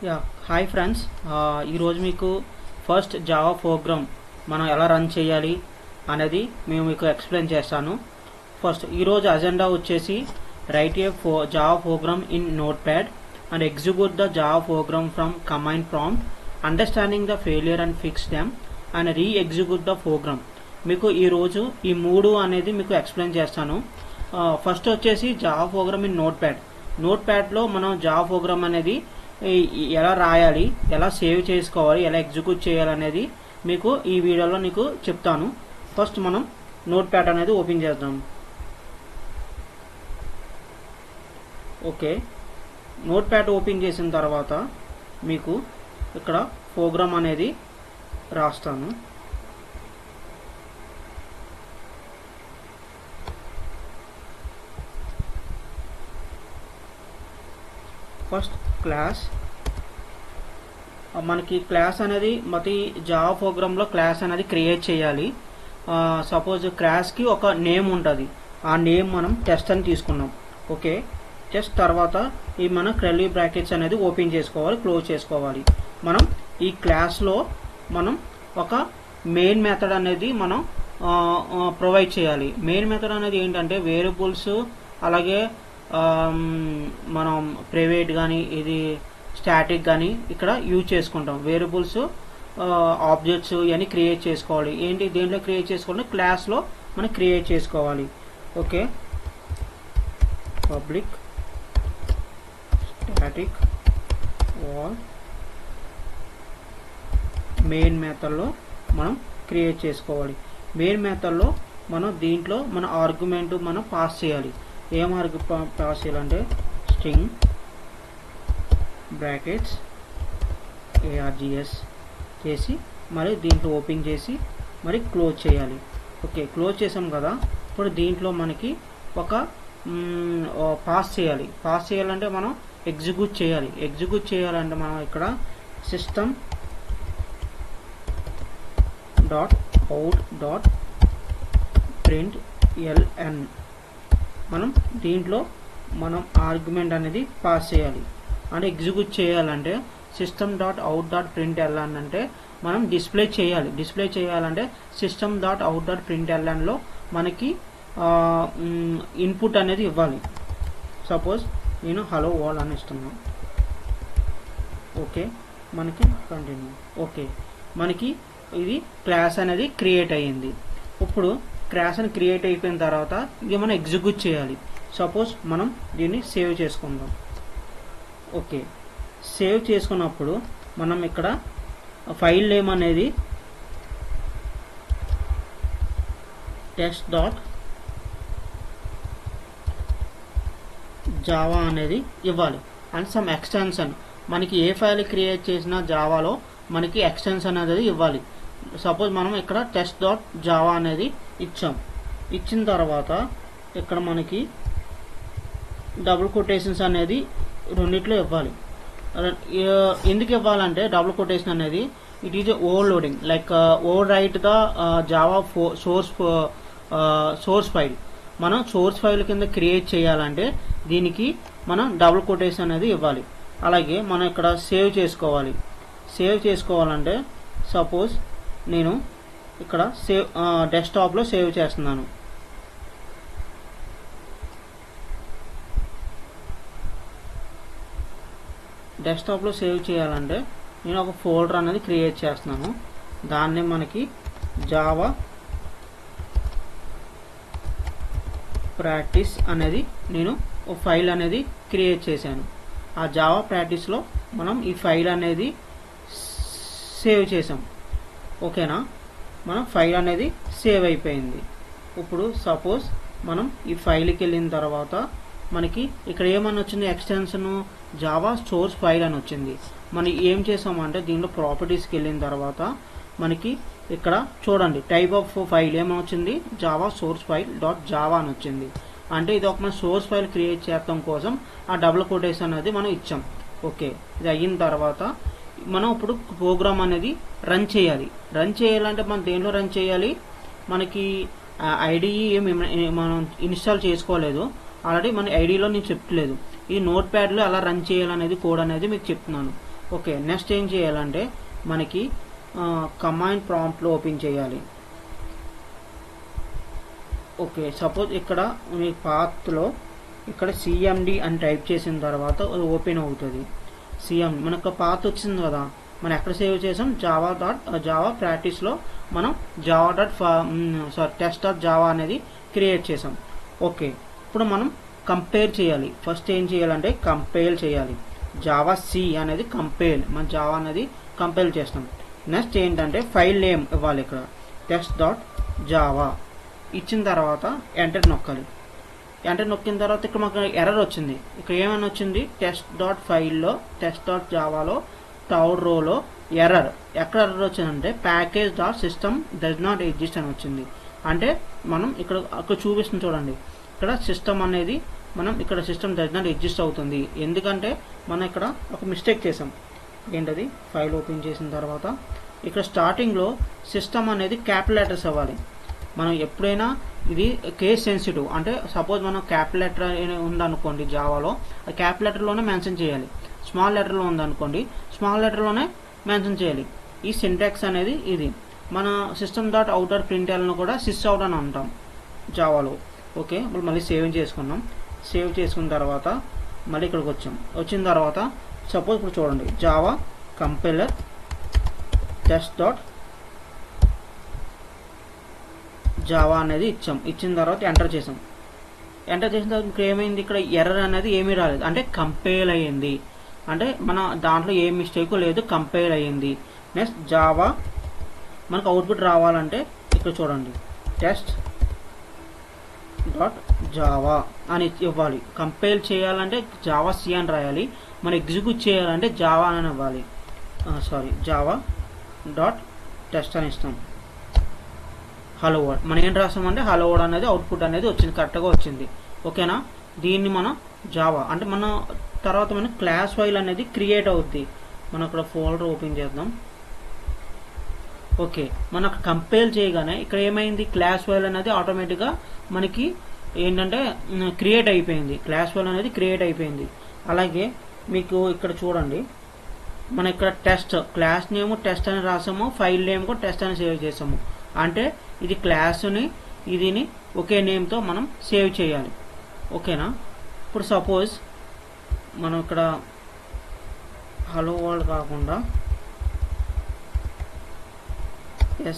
Yeah hi friends, ఈరోజు మీకు first Java programme మనం ఎలా రన్ చేయాలి అనేది మేము మీకు ఎక్స్ప్లెయిన్ చేస్తాను. ఫస్ట్ ఈరోజు అజెండా వచ్చేసి write a Java program in notepad and execute the Java program from command prompt, understanding the failure and fix them and re execute the program. మీకు ఈరోజు ఈ మూడు అనేది మీకు ఎక్స్ప్లెయిన్ చేస్తాను. ఫస్ట్ వచ్చేసి జావా ప్రోగ్రామ్ ఇన్ నోట్ ప్యాడ్లో మనం Java programme అనేది ఎలా రాయాలి, ఎలా సేవ్ చేసుకోవాలి, ఎలా ఎగ్జిక్యూట్ చేయాలి అనేది మీకు ఈ వీడియోలో నీకు చెప్తాను. ఫస్ట్ మనం నోట్ ప్యాడ్ అనేది ఓపెన్ చేద్దాం. ఓకే, నోట్ ప్యాడ్ ఓపెన్ చేసిన తర్వాత మీకు ఇక్కడ ప్రోగ్రామ్ అనేది రాస్తాను. ఫస్ట్ క్లాస్, మనకి క్లాస్ అనేది ప్రతి జావా ప్రోగ్రాంలో క్లాస్ అనేది క్రియేట్ చేయాలి. సపోజ్ క్లాస్కి ఒక నేమ్ ఉంటుంది, ఆ నేమ్ మనం టెస్ట్ అని తీసుకున్నాం. ఓకే, టెస్ట్ తర్వాత ఈ మనం కర్లీ బ్రాకెట్స్ అనేది ఓపెన్ చేసుకోవాలి, క్లోజ్ చేసుకోవాలి. మనం ఈ క్లాస్లో మనం ఒక మెయిన్ మెథడ్ అనేది మనం ప్రొవైడ్ చేయాలి. మెయిన్ మెథడ్ అనేది ఏంటంటే వేరియబుల్స్, అలాగే మనం ప్రైవేట్ కానీ ఇది స్టాటిక్ కానీ ఇక్కడ యూజ్ చేసుకుంటాం. వేరియబుల్స్, ఆబ్జెక్ట్స్ ఇవన్నీ క్రియేట్ చేసుకోవాలి. ఏంటి దేంట్లో క్రియేట్ చేసుకోవాలి? క్లాస్లో మనం క్రియేట్ చేసుకోవాలి. Okay, public static wall main మెథడ్లో మనం క్రియేట్ చేసుకోవాలి. మెయిన్ మెథడ్లో మనం దీంట్లో మన ఆర్గ్యుమెంట్ మనం పాస్ చేయాలి. ఏం ఆర్గ్యుమెంట్ పాస్ చేయాలంటే స్ట్రింగ్ బ్రాకెట్స్ ARGS చేసి మరి దీంట్లో ఓపెన్ చేసి మరి క్లోజ్ చేయాలి. ఓకే, క్లోజ్ చేసాం కదా. ఇప్పుడు దీంట్లో మనకి ఒక పాస్ చేయాలి. పాస్ చేయాలంటే మనం ఎగ్జిక్యూట్ చేయాలి. ఎగ్జిక్యూట్ చేయాలంటే మనం ఇక్కడ system dot out dot print LN మనం దీంట్లో మనం ఆర్గ్యుమెంట్ అనేది పాస్ చేయాలి. అంటే ఎగ్జిక్యూట్ చేయాలంటే system dot out dot print LN అంటే మనం డిస్ప్లే చేయాలి. డిస్ప్లే చేయాలంటే system dot out dot print LNలో మనకి ఇన్పుట్ అనేది ఇవ్వాలి. సపోజ్ నేను హలో వరల్డ్ అని ఇస్తున్నాను. ఓకే, మనకి కంటిన్యూ. ఓకే, మనకి ఇది క్లాస్ అనేది క్రియేట్ అయ్యింది. ఇప్పుడు క్లాస్ అని క్రియేట్ అయిపోయిన తర్వాత ఇది మనం ఎగ్జిక్యూట్ చేయాలి. సపోజ్ మనం దీన్ని సేవ్ చేసుకుందాం. ఓకే, సేవ్ చేసుకున్నప్పుడు మనం ఇక్కడ ఫైల్ నేమ్ అనేది టెస్ట్ డాట్ జావా అనేది ఇవ్వాలి. అండ్ సమ్ ఎక్స్టెన్షన్, మనకి ఏ ఫైల్ క్రియేట్ చేసినా జావాలో మనకి ఎక్స్టెన్షన్ అనేది ఇవ్వాలి. సపోజ్ మనం ఇక్కడ టెస్ట్ డాట్ జావా అనేది ఇచ్చాం. ఇచ్చిన తర్వాత ఇక్కడ మనకి డబుల్ కొటేషన్స్ అనేది రెండిట్లో ఇవ్వాలి. ఎందుకు ఇవ్వాలంటే డబుల్ కొటేషన్ అనేది it is overloading, like over right the Java source file. మనం సోర్స్ ఫైల్ కింద క్రియేట్ చేయాలంటే దీనికి మనం డబుల్ కొటేషన్ అనేది ఇవ్వాలి. అలాగే మనం ఇక్కడ సేవ్ చేసుకోవాలి. సేవ్ చేసుకోవాలంటే సపోజ్ నేను ఇక్కడ డెస్క్టాప్లో సేవ్ చేస్తున్నాను. డెస్క్టాప్లో సేవ్ చేయాలంటే నేను ఒక ఫోల్డర్ అనేది క్రియేట్ చేస్తున్నాను. దాన్ని మనకి జావా ప్రాక్టీస్ అనేది నేను ఒక ఫైల్ అనేది క్రియేట్ చేశాను. ఆ జావా ప్రాక్టీస్లో మనం ఈ ఫైల్ అనేది సేవ్ చేసాం. ఓకేనా, మనం ఫైల్ అనేది సేవ్ అయిపోయింది. ఇప్పుడు సపోజ్ మనం ఈ ఫైల్కి వెళ్ళిన తర్వాత మనకి ఇక్కడ ఏమని వచ్చింది? ఎక్స్టెన్షన్ జావా సోర్స్ ఫైల్ అని వచ్చింది. మనం ఏం చేసామంటే దీంట్లో ప్రాపర్టీస్కి వెళ్ళిన తర్వాత మనకి ఇక్కడ చూడండి టైప్ ఆఫ్ ఫైల్ ఏమని వచ్చింది? Java source file dot Java అని వచ్చింది. అంటే ఇది ఒక మన సోర్స్ ఫైల్ క్రియేట్ చేయడం కోసం ఆ డబుల్ కొటేషన్ అనేది మనం ఇచ్చాం. ఓకే, ఇది అయిన తర్వాత మనం ఇప్పుడు ప్రోగ్రామ్ అనేది రన్ చేయాలి. రన్ చేయాలంటే మనం దేంట్లో రన్ చేయాలి? మనకి IDE ఏమి మనం ఇన్స్టాల్ చేసుకోలేదు. ఆల్రెడీ మన ఐడిలో నేను చెప్పలేదు. ఈ నోట్ ప్యాడ్లో ఎలా రన్ చేయాలనేది కోడ్ అనేది మీకు చెప్తున్నాను. ఓకే, నెక్స్ట్ ఏం చేయాలంటే మనకి కమాండ్ ప్రాంప్ట్లో ఓపెన్ చేయాలి. ఓకే, సపోజ్ ఇక్కడ మీ పాత్లో ఇక్కడ సిఎండి అని టైప్ చేసిన తర్వాత అది ఓపెన్ అవుతుంది. మనకు పాత్ వచ్చింది కదా, మనం ఎక్కడ సేవ్ చేసాం, జావా ప్రాక్టీస్లో మనం test.java అనేది క్రియేట్ చేసాం. ఓకే, ఇప్పుడు మనం కంపేర్ చేయాలి. ఫస్ట్ ఏం చేయాలంటే కంపైల్ చేయాలి. జావా సి అనేది కంపైల్, మన జావా అనేది కంపైల్ చేస్తాం. నెక్స్ట్ ఏంటంటే ఫైల్ నేమ్ ఇవ్వాలి. ఇక్కడ test.java ఇచ్చిన తర్వాత ఎంటర్ నొక్కాలి. ఎంటర్ నొక్కిన తర్వాత ఇక్కడ మాకు ఎర్రర్ వచ్చింది. ఇక్కడ ఏమైనా వచ్చింది, test.fileలో test.javaలో థర్డ్ రోలో ఎర్రర్. ఎక్కడ ఎర్రర్ వచ్చిందంటే package.system does not exist అని వచ్చింది. అంటే మనం ఇక్కడ చూపిస్తుంది చూడండి, ఇక్కడ సిస్టమ్ అనేది మనం ఇక్కడ సిస్టమ్ డస్ నాట్ ఎగ్జిస్ట్ అవుతుంది. ఎందుకంటే మనం ఇక్కడ ఒక మిస్టేక్ చేసాం. ఏంటది, ఫైల్ ఓపెన్ చేసిన తర్వాత ఇక్కడ స్టార్టింగ్లో సిస్టమ్ అనేది క్యాపిటల్ లెటర్స్ అవ్వాలి. మనం ఎప్పుడైనా ఇది కేస్ సెన్సిటివ్, అంటే సపోజ్ మనం క్యాపిటల్ లెటర్ ఉందనుకోండి జావాలో, ఆ క్యాపిటల్ లెటర్లోనే మెన్షన్ చేయాలి. స్మాల్ లెటర్లో ఉందనుకోండి, స్మాల్ లెటర్లోనే మెన్షన్ చేయాలి. ఈ సింటాక్స్ అనేది ఇది. మన system.out.println కూడా sysout అని అంటాం జావాలో. ఓకే, ఇప్పుడు మళ్ళీ సేవ్ చేసుకున్నాం. సేవ్ చేసుకున్న తర్వాత మళ్ళీ ఇక్కడికి వచ్చిన తర్వాత సపోజ్ ఇప్పుడు చూడండి, జావా కంపైలర్ test.java అనేది ఇచ్చిన తర్వాత ఎంటర్ చేసాం. ఎంటర్ చేసిన తర్వాత ఇక్కడ ఏమైంది, ఇక్కడ ఎర్రర్ అనేది ఏమీ రాలేదు, అంటే కంపైల్ అయ్యింది. అంటే మన దాంట్లో ఏ మిస్టేక్ లేదు, కంపైల్ అయ్యింది. నెక్స్ట్ జావా మనకు అవుట్పుట్ రావాలంటే ఇక్కడ చూడండి, test.java అని ఇవ్వాలి. కంపైల్ చేయాలంటే జావా సి అని రాయాలి, మనం ఎగ్జిక్యూట్ చేయాలంటే జావా అని ఇవ్వాలి. java.test అని ఇస్తాం. హలో వర్డ్ మనం ఏం రాస్తామంటే హలో వర్డ్ అనేది అవుట్పుట్ అనేది వచ్చింది, కరెక్ట్గా వచ్చింది. ఓకేనా, దీన్ని మనం జావా అంటే మన తర్వాత మన క్లాస్ ఫైల్ అనేది క్రియేట్ అవుద్ది. మనం అక్కడ ఫోల్డర్ ఓపెన్ చేద్దాం. ఓకే, మనకు కంపైల్ చేయగానే ఇక్కడ ఏమైంది, క్లాస్ ఫైల్ అనేది ఆటోమేటిక్గా మనకి ఏంటంటే క్రియేట్ అయిపోయింది. క్లాస్ ఫైల్ అనేది క్రియేట్ అయిపోయింది. అలాగే మీకు ఇక్కడ చూడండి, మనం ఇక్కడ క్లాస్ నేమ్ టెస్ట్ అని రాసాము, ఫైల్ నేమ్ కూడా టెస్ట్ అని సేవ్ చేసాము. అంటే ఇది క్లాస్ని ఇదిని ఒకే నేమ్తో మనం సేవ్ చేయాలి. ఓకేనా, ఇప్పుడు సపోజ్ మనం ఇక్కడ హలో వరల్డ్ కాకుండా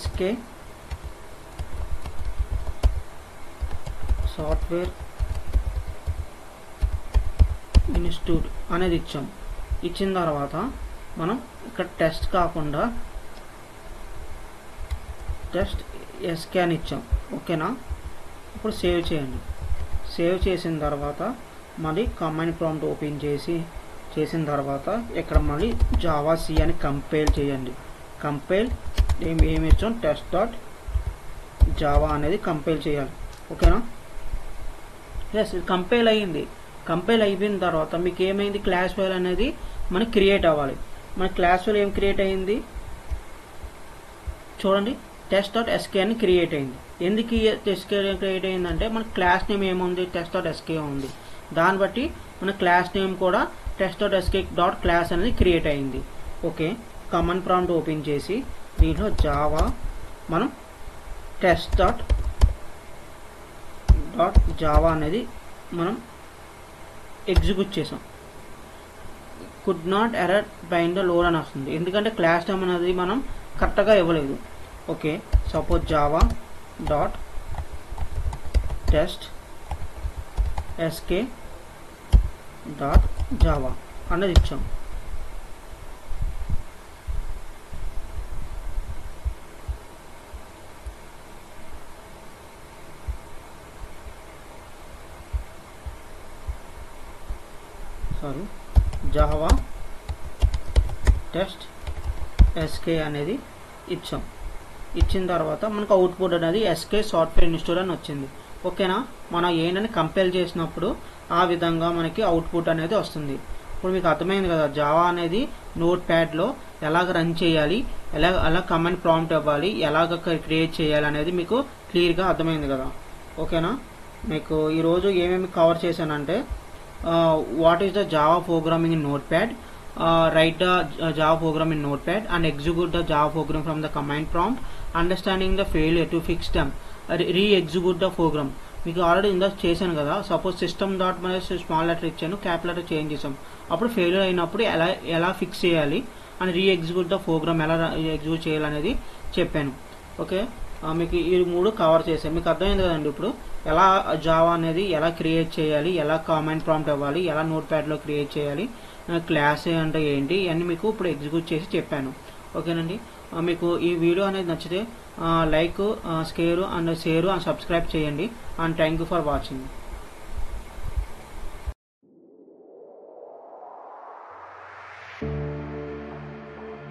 SK సాఫ్ట్వేర్ ఇన్స్టిట్యూట్ అనేది ఇచ్చిన తర్వాత మనం ఇక్కడ టెస్ట్ కాకుండా టెస్ట్ SK అని ఇచ్చాం. ఓకేనా, ఇప్పుడు సేవ్ చేయండి. సేవ్ చేసిన తర్వాత మళ్ళీ కమాండ్ ప్రాంప్ట్ ఓపెన్ చేసిన తర్వాత ఇక్కడ మళ్ళీ జావా సి అని కంపైల్ చేయండి. కంపైల్ ఏమి ఇచ్చాం, test.java అనేది కంపైల్ చేయాలి. ఓకేనా, ఎస్ కంపైల్ అయ్యింది. కంపైల్ అయిపోయిన తర్వాత మీకు ఏమైంది, క్లాస్ ఫైల్ అనేది మనకి క్రియేట్ అవ్వాలి. మన క్లాస్ ఫైల్ ఏం క్రియేట్ అయ్యింది చూడండి, test.sk అని క్రియేట్ అయింది. ఎందుకు SK క్రియేట్ అయిందంటే మన క్లాస్ నేమ్ ఏముంది, test.sk ఉంది. దాన్ని బట్టి మన క్లాస్ నేమ్ కూడా test.sk.class అనేది క్రియేట్ అయింది. ఓకే, కమాండ్ ప్రాంప్ట్ ఓపెన్ చేసి దీంట్లో జావా మనం test.java అనేది మనం ఎగ్జిక్యూట్ చేసాం. Could not error bind the load అని వస్తుంది, ఎందుకంటే క్లాస్ నేమ్ అనేది మనం కరెక్ట్గా ఇవ్వలేదు. ఓకే, సపోజ్ java.test.sk.java అన్నది ఇచ్చాం. జావా టెస్ట్ SK అనేది ఇచ్చిన తర్వాత మనకు అవుట్పుట్ అనేది SK సాఫ్ట్వేర్ ఇన్స్టిట్యూట్ అని వచ్చింది. ఓకేనా, మనం ఏంటని కంపైల్ చేసినప్పుడు ఆ విధంగా మనకి అవుట్పుట్ అనేది వస్తుంది. ఇప్పుడు మీకు అర్థమైంది కదా, జావా అనేది నోట్ ప్యాడ్లో ఎలాగ రన్ చేయాలి, ఎలా కమాండ్ ప్రాంప్ట్ ఇవ్వాలి, ఎలాగ క్రియేట్ చేయాలి అనేది మీకు క్లియర్గా అర్థమైంది కదా. ఓకేనా, మీకు ఈరోజు ఏమేమి కవర్ చేశానంటే what is the Java programming in note pad, write the Java program in Notepad and execute the Java program from the command prompt, understanding the failure to fix them, re-execute the program. మీకు already ఇందాక చేశాను కదా, suppose system dot మన small letter ఇచ్చాను, cap letter change చేసాం, అప్పుడు failure అయినప్పుడు ఎలా ఫిక్స్ చేయాలి అని రీ-ఎగ్జిక్యూట్ ద ప్రోగ్రామ్ ఎలా ఎగ్జిక్యూట్ చేయాలనేది చెప్పాను. ఓకే, మీకు ఈ 3 కవర్ చేశాను. మీకు అర్థమైంది కదండి ఇప్పుడు ఎలా జావా అనేది ఎలా క్రియేట్ చేయాలి, ఎలా కామెంట్ ప్రాంప్ట్ ఇవ్వాలి, ఎలా నోట్ ప్యాడ్లో క్రియేట్ చేయాలి, క్లాస్ అంటే ఏంటి, ఇవన్నీ మీకు ఇప్పుడు ఎగ్జిక్యూట్ చేసి చెప్పాను. ఓకేనండి, మీకు ఈ వీడియో అనేది నచ్చితే లైక్, షేర్ అండ్ సబ్స్క్రైబ్ చేయండి. And thank you for watching.